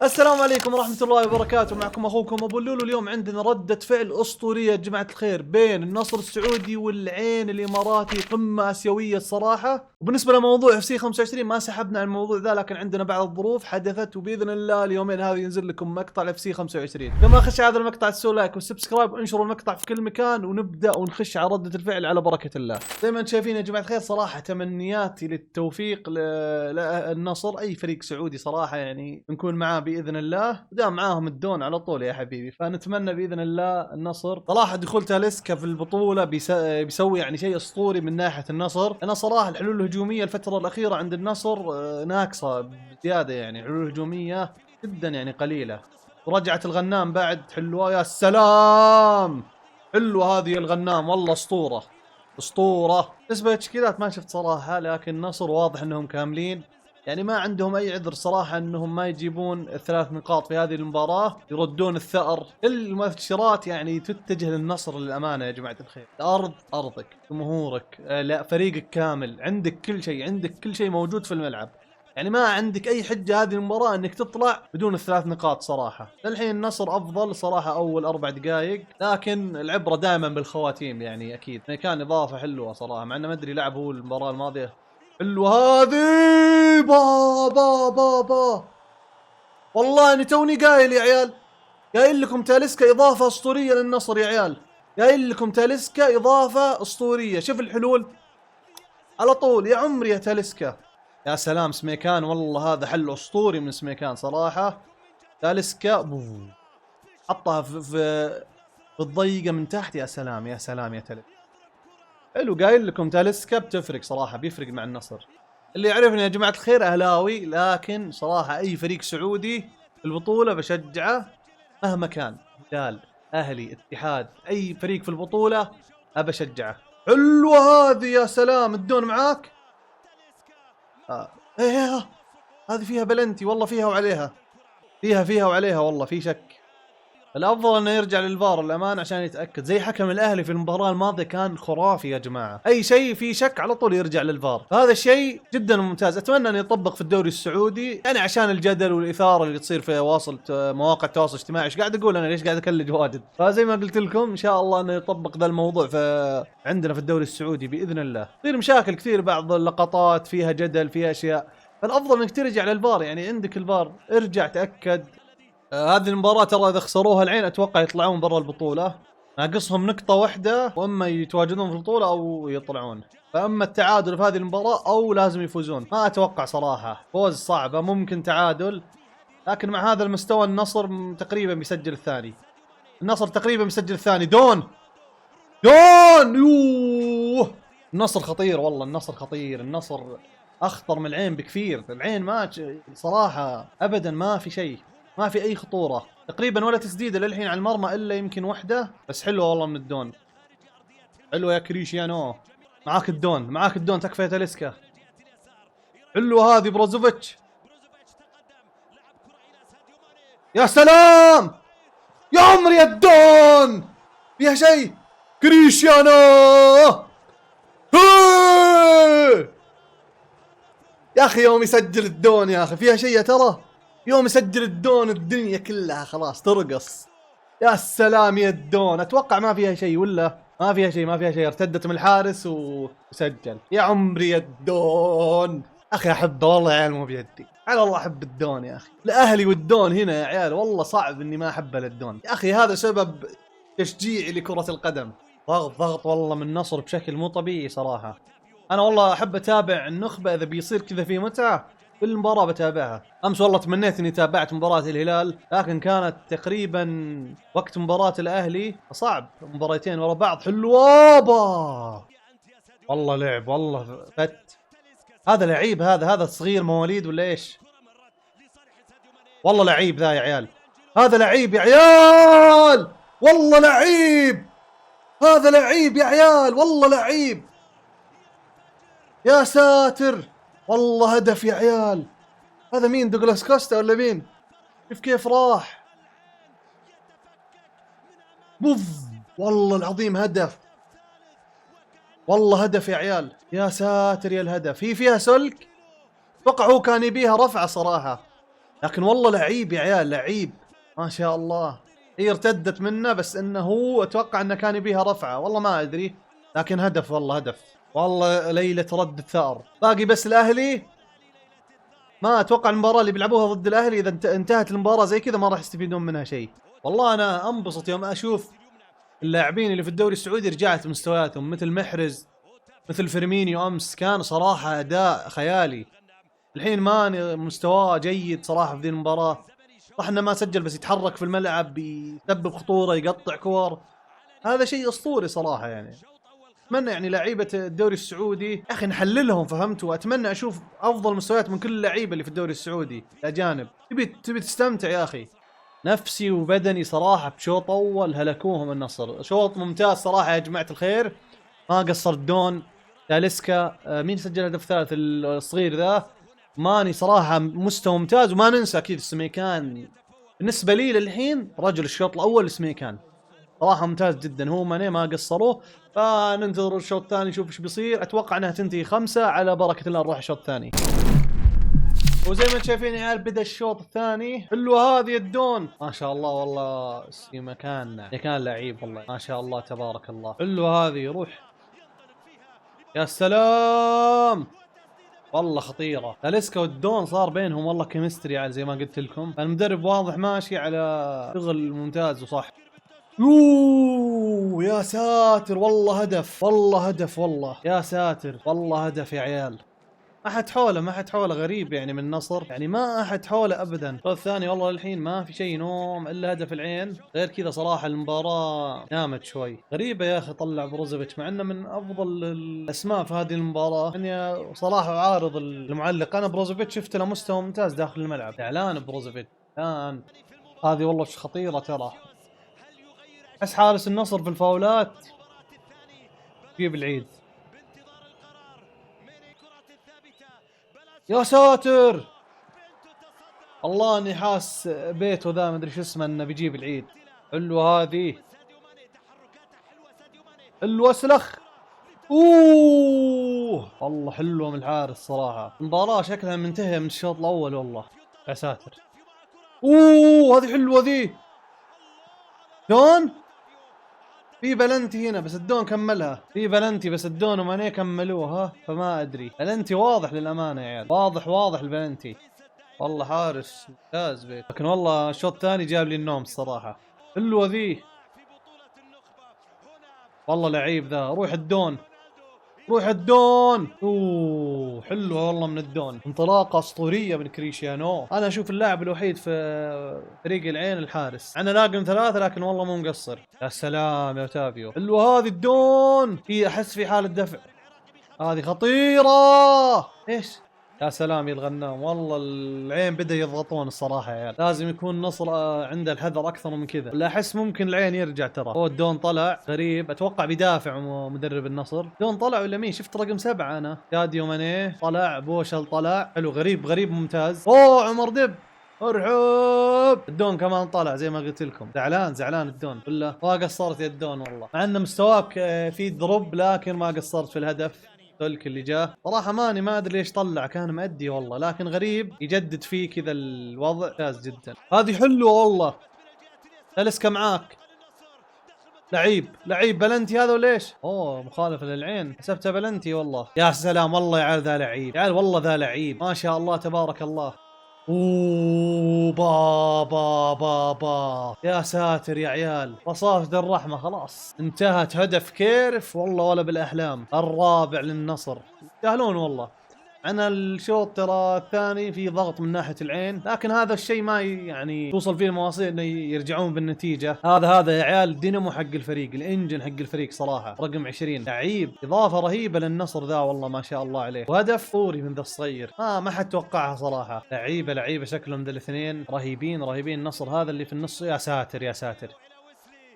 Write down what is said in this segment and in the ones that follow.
السلام عليكم ورحمة الله وبركاته. معكم أخوكم أبو اللولو. اليوم عندنا ردة فعل أسطورية يا جماعة الخير بين النصر السعودي والعين الإماراتي، قمة آسيوية الصراحة. وبالنسبة لموضوع FC 25 ما سحبنا عن الموضوع ذا، لكن عندنا بعض الظروف حدثت، وبإذن الله اليومين هذه ينزل لكم مقطع FC 25. لما أخش هذا المقطع تسووا لايك والسبسكرايب وانشروا المقطع في كل مكان، ونبدأ ونخش على ردة الفعل على بركة الله. زي ما انتم شايفين يا جماعة الخير، صراحة تمنياتي للتوفيق للنصر، أي فريق سعودي صراحة يعني نكون معاه بإذن الله، دام معاهم الدون على طول يا حبيبي. فنتمنى بإذن الله النصر. صراحة دخول تاليسكا في البطولة بيسوي يعني شيء أسطوري من ناحية النصر. أنا صراحة الحلول الهجومية الفترة الأخيرة عند النصر ناقصة بزيادة، يعني حلول هجومية جدا يعني قليلة. ورجعت الغنام بعد حلوة، يا سلام حلوة هذه الغنام والله أسطورة أسطورة. بالنسبة للتشكيلات ما شفت صراحة، لكن النصر واضح أنهم كاملين، يعني ما عندهم أي عذر صراحة أنهم ما يجيبون الثلاث نقاط في هذه المباراة، يردون الثأر. المؤشرات يعني تتجه للنصر للأمانة يا جماعة الخير. الأرض أرضك، جمهورك، لا فريقك كامل، عندك كل شيء، عندك كل شيء موجود في الملعب، يعني ما عندك أي حجة هذه المباراة أنك تطلع بدون الثلاث نقاط صراحة. للحين النصر أفضل صراحة أول 4 دقائق، لكن العبرة دائما بالخواتيم يعني أكيد. كان إضافة حلوة صراحة، مع أنه ما أدري لعب هو المباراة الماضية. حلوة هذه با والله اني توني قايل يا عيال، قايل لكم تاليسكا اضافة اسطورية للنصر يا عيال، قايل لكم تاليسكا اضافة اسطورية. شوف الحلول على طول يا عمري يا تاليسكا. يا سلام سميكان، والله هذا حل اسطوري من سميكان صراحة. تاليسكا حطها في الضيقة من تحت. يا سلام يا سلام يا تاليسكا، حلو. قايل لكم تاليسكا بتفرق صراحة، بيفرق مع النصر. اللي يعرفني يا جماعة الخير أهلاوي، لكن صراحة أي فريق سعودي في البطولة بشجعه مهما كان، هلال، أهلي، اتحاد، أي فريق في البطولة أبى أشجعه. حلوة هذه يا سلام، الدون معاك. إيه هذه فيها بلنتي والله، فيها وعليها، فيها وعليها والله، في شك. الافضل انه يرجع للفار الامان عشان يتاكد، زي حكم الاهلي في المباراه الماضيه كان خرافي يا جماعه. اي شيء في شك على طول يرجع للفار، هذا الشيء جدا ممتاز. اتمنى انه يطبق في الدوري السعودي، يعني عشان الجدل والاثاره اللي تصير في مواقع التواصل الاجتماعي. ايش قاعد اقول انا؟ ليش قاعد اكلج واجد؟ فزي ما قلت لكم ان شاء الله انه يطبق ذا الموضوع عندنا في الدوري السعودي باذن الله. تصير مشاكل كثير، بعض اللقطات فيها جدل، فيها اشياء، فالافضل انك ترجع للفار. يعني عندك الفار، ارجع تاكد. هذه المباراة ترى إذا خسروها العين أتوقع يطلعون برا البطولة، ناقصهم نقطة واحدة، وإما يتواجدون في البطولة أو يطلعون. فإما التعادل في هذه المباراة أو لازم يفوزون. ما أتوقع صراحة فوز، صعبة، ممكن تعادل، لكن مع هذا المستوى النصر تقريبا بيسجل الثاني. النصر تقريبا بيسجل الثاني. دون يوه، النصر خطير والله، النصر خطير، النصر أخطر من العين بكثير. العين ما صراحة أبدا ما في شيء، ما في أي خطورة تقريبا، ولا تسديدة للحين على المرمى إلا يمكن واحدة بس. حلوة والله من الدون، حلوة يا كريشيانو، معاك الدون، معاك الدون، تكفى يا تاليسكا. حلوة هذه بروزوفيتش، يا سلام يا عمري يا الدون، فيها شيء كريشيانو. يا أخي يوم يسجل الدون يا أخي فيها شيء يا ترى، يوم يسجل الدون الدنيا كلها خلاص ترقص. يا سلام يا الدون، اتوقع ما فيها شيء، ولا ما فيها شيء؟ ما فيها شيء، ارتدت من الحارس وسجل. يا عمري يا الدون، اخي احبه والله يا عيال، مو بيدي على الله، احب الدون يا اخي. الاهلي والدون هنا يا عيال، والله صعب اني ما احبه للدون يا اخي. هذا سبب تشجيعي لكرة القدم. ضغط والله من النصر بشكل مو طبيعي صراحة. انا والله احب اتابع النخبة، اذا بيصير كذا في متعة كل مباراة بتابعها. أمس والله تمنيت إني تابعت مباراة الهلال، لكن كانت تقريبا وقت مباراة الأهلي، صعب مباراتين ورا بعض. حلوة والله، لعب والله فت. هذا لعيب، هذا صغير مواليد ولا إيش؟ والله لعيب ذا يا عيال، هذا لعيب يا عيال، والله لعيب، هذا لعيب يا عيال، والله لعيب. يا ساتر والله هدف يا عيال. هذا مين؟ دوغلاس كوستا ولا مين؟ شوف كيف راح، بوف، والله العظيم هدف، والله هدف يا عيال. يا ساتر يا الهدف، هي فيها سلك، اتوقع هو كان يبيها رفعة صراحة، لكن والله لعيب يا عيال، لعيب ما شاء الله. هي ارتدت منه، بس انه هو اتوقع انه كان يبيها رفعه، والله ما ادري، لكن هدف والله هدف. والله ليلة رد الثأر. باقي بس الاهلي. ما اتوقع المباراة اللي بيلعبوها ضد الاهلي اذا انتهت المباراة زي كذا ما راح يستفيدون منها شيء. والله انا انبسط يوم اشوف اللاعبين اللي في الدوري السعودي رجعت مستوياتهم، مثل محرز، مثل فيرمينيو. امس كان صراحة اداء خيالي. الحين ماني مستواه جيد صراحة في ذي المباراة، صح انه ما سجل بس يتحرك في الملعب، يسبب خطورة، يقطع كور، هذا شيء اسطوري صراحة يعني. اتمنى يعني لعيبة الدوري السعودي يا اخي نحللهم، فهمتوا؟ اتمنى اشوف افضل مستويات من كل اللعيبة اللي في الدوري السعودي الاجانب. تبي تستمتع يا اخي. نفسي وبدني صراحة بشوط اول هلكوهم النصر، شوط ممتاز صراحة يا جماعة الخير، ما قصر دون تاليسكا. مين سجل الهدف الثالث؟ الصغير ذا ماني، صراحة مستوى ممتاز. وما ننسى اكيد السميكان، بالنسبة لي للحين رجل الشوط الاول السميكان صراحة ممتاز جدا. هو ماني ما قصروه، فننتظر الشوط الثاني نشوف ايش بيصير. اتوقع انها تنتهي 5 على بركة الله. نروح الشوط الثاني. وزي ما انتم شايفين يا عيال بدا الشوط الثاني. حلوة هذه الدون ما شاء الله، والله سميكان كان لعيب والله ما شاء الله تبارك الله. حلوة هذه، روح يا سلام، والله خطيرة. تاليسكا والدون صار بينهم والله كيمستري على زي ما قلت لكم. المدرب واضح ماشي على شغل ممتاز وصح. يوه يا ساتر، والله هدف، والله هدف، والله يا ساتر، والله هدف يا عيال. ما حد حوله، ما حد حوله، غريب يعني من النصر، يعني ما احد حوله ابدا. الشوط الثاني والله للحين ما في شيء نوم الا هدف العين. غير كذا صراحه المباراه نامت شوي. غريبه يا اخي طلع بروزوفيتش مع انه من افضل الاسماء في هذه المباراه. يعني صراحه عارض المعلق، انا بروزوفيتش شفت له مستوى ممتاز داخل الملعب. اعلان بروزوفيتش اعلان، هذه والله خطيره ترى. احس حارس النصر في الفاولات يجيب العيد. يا ساتر، الله اني حاس بيته ذا مدري شو اسمه انه بيجيب العيد. حلوه هذه، الوسلخ. اوه والله حلوه من الحارس صراحه. المباراه شكلها منتهيه من الشوط الاول والله. يا ساتر، اوه هذه حلوه ذي. دون في بلنتي هنا بس الدون كملها، في بلنتي بس الدون وماني كملوها، فما ادري. بلنتي واضح للامانه يا عيال، واضح واضح البلنتي. والله حارس ممتاز بيت، لكن والله الشوط الثاني جاب لي النوم الصراحه. حلوه ذي، والله لعيب ذا. روح الدون، روح الدون. اوه حلوه والله من الدون، انطلاقه اسطوريه من كريشيانو. انا اشوف اللاعب الوحيد في فريق العين الحارس. انا لاقم 3 لكن والله مو مقصر. يا سلام يا اوتافيو، حلوه هذه الدون. في احس في حاله دفع، هذه خطيره. ايش يا سلام يا الغنام، والله العين بدأ يضغطون الصراحة يا عيال. لازم يكون نصر عنده الحذر أكثر من كذا، ولا أحس ممكن العين يرجع ترى. هو الدون طلع غريب، أتوقع بيدافع مدرب النصر. دون طلع ولا مين؟ شفت رقم 7 أنا. ساديو ماني طلع، بوشل طلع. حلو، غريب غريب ممتاز. أوه عمر دب، ارحب. الدون كمان طلع زي ما قلت لكم. زعلان زعلان الدون بالله، ما قصرت يا الدون والله، مع ان مستواك في دروب لكن ما قصرت في الهدف. تلك اللي جاه صراحة ماني ما ادري ليش طلع، كان مأدي والله، لكن غريب يجدد فيه كذا الوضع. ممتاز جدا، هذه حلوة والله. تاليسكا معاك، لعيب لعيب. بلنتي هذا وليش؟ اوه مخالفة للعين، حسبتها بلنتي والله. يا سلام والله يا عيال ذا لعيب، يا عيال والله ذا لعيب ما شاء الله تبارك الله. اوه با يا ساتر يا عيال، رصاصة الرحمة خلاص انتهت. هدف كيرف والله ولا بالاحلام. الرابع للنصر، يستاهلون والله. انا الشوط ترى الثاني في ضغط من ناحيه العين، لكن هذا الشيء ما يعني توصل فيه المواصيل انه يرجعون بالنتيجه. هذا يا عيال الدينامو حق الفريق، الانجن حق الفريق صراحه. رقم 20 لعيب، اضافه رهيبه للنصر ذا والله ما شاء الله عليه. وهدف فوري من ذا الصغير، ما حد توقعها صراحه. لعيبه شكلهم ذا الاثنين رهيبين رهيبين. النصر هذا اللي في النص، يا ساتر يا ساتر.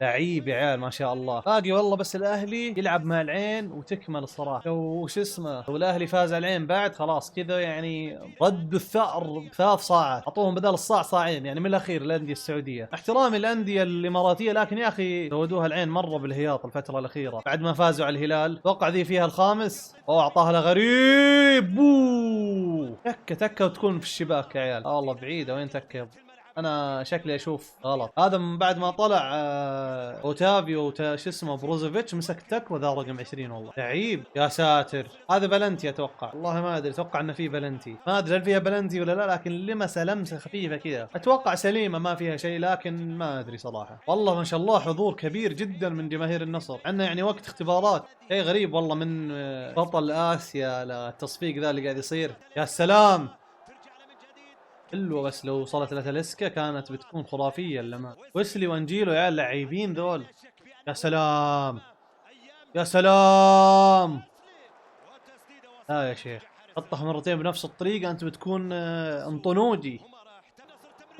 لعيب يا عيال ما شاء الله. باقي والله بس الاهلي يلعب مع العين وتكمل الصراحه. لو شو اسمه، لو الاهلي فاز على العين بعد خلاص كذا يعني ردوا الثأر بثلاث صاعات، اعطوهم بدل الصاع صاعين يعني من الاخير الانديه السعوديه. احترامي الانديه الاماراتيه، لكن يا اخي زودوها العين مره بالهياط الفتره الاخيره بعد ما فازوا على الهلال. اتوقع ذي فيها الخامس، اعطاها لغريب بوووو تكه وتكون في الشباك يا عيال. والله بعيده وين تكه. انا شكلي اشوف غلط. هذا من بعد ما طلع اوتافيو شو اسمه بروزوفيتش مسك تك وذا رقم 20. والله لعيب يا ساتر. هذا بلنتي اتوقع، والله ما ادري، اتوقع انه في بلنتي، ما ادري هل فيها بلنتي ولا لا، لكن لمسه خفيفه كذا اتوقع سليمه ما فيها شيء، لكن ما ادري صراحه. والله ما شاء الله حضور كبير جدا من جماهير النصر، عندنا يعني وقت اختبارات شيء غريب والله، من بطل اسيا للتصفيق ذا اللي قاعد يصير. يا سلام حلوه، بس لو وصلت لتاليسكا كانت بتكون خرافيه. لما ويسلي وانجيلو يا لاعبين ذول. يا سلام يا سلام. لا يا شيخ حطها مرتين بنفس الطريقه انت بتكون انطونوجي.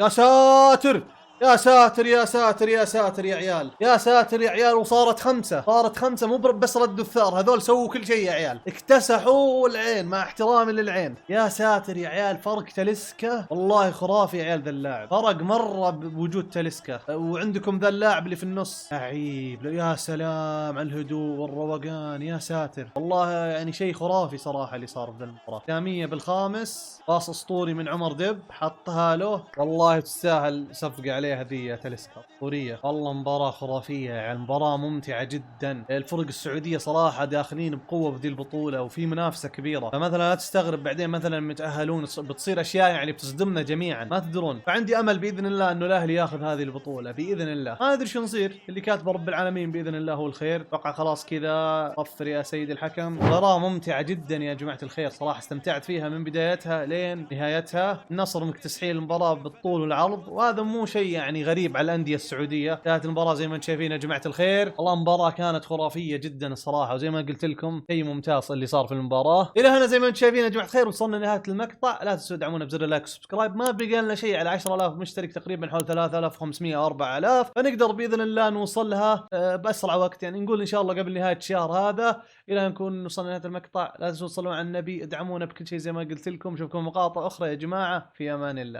يا ساتر يا ساتر يا ساتر يا ساتر يا عيال، يا ساتر يا عيال. وصارت خمسة، صارت خمسة، مو بس ردوا الثار، هذول سووا كل شيء يا عيال، اكتسحوا العين مع احترامي للعين. يا ساتر يا عيال، فرق تاليسكا والله خرافي يا عيال. ذا اللاعب فرق مرة بوجود تاليسكا، وعندكم ذا اللاعب اللي في النص لعيب. يا سلام على الهدوء والروقان، يا ساتر والله يعني شيء خرافي صراحة اللي صار في ذا المباراة. كامية بالخامس، باص اسطوري من عمر دب حطها له، والله تستاهل صفقة عليه هذه تاليسكا اسطوريه. والله مباراه خرافيه يعني، مباراه ممتعه جدا. الفرق السعوديه صراحه داخلين بقوه بذي البطوله وفي منافسه كبيره، فمثلا لا تستغرب بعدين مثلا متاهلون بتصير اشياء يعني بتصدمنا جميعا ما تدرون. فعندي امل باذن الله انه الاهلي ياخذ هذه البطوله باذن الله. ما ادري شو نصير، اللي كاتبه رب العالمين باذن الله هو الخير. اتوقع خلاص كذا صفر يا سيد الحكم. مباراه ممتعه جدا يا جماعه الخير صراحه، استمتعت فيها من بدايتها لين نهايتها. النصر مكتسحين المباراه بالطول والعرض، وهذا مو شيء يعني غريب على الانديه السعوديه. كانت المباراه زي ما انتم شايفين يا جماعه الخير، والله مباراه كانت خرافيه جدا الصراحه، وزي ما قلت لكم شيء ممتاز اللي صار في المباراه. الى هنا زي ما انتم شايفين يا جماعه الخير وصلنا لنهايه المقطع. لا تنسوا تدعمونا بزر اللايك وسبسكرايب. ما بقى لنا شيء على 10000 مشترك، تقريبا حول 3500 4000، فنقدر باذن الله نوصل لها باسرع وقت. يعني نقول ان شاء الله قبل نهايه الشهر هذا، الى نكون وصلنا لنهايه المقطع. لا تنسوا تصلوا على النبي، ادعمونا بكل شيء زي ما قلت لكم. اشوفكم مقاطع اخرى يا جماعه، في امان الله.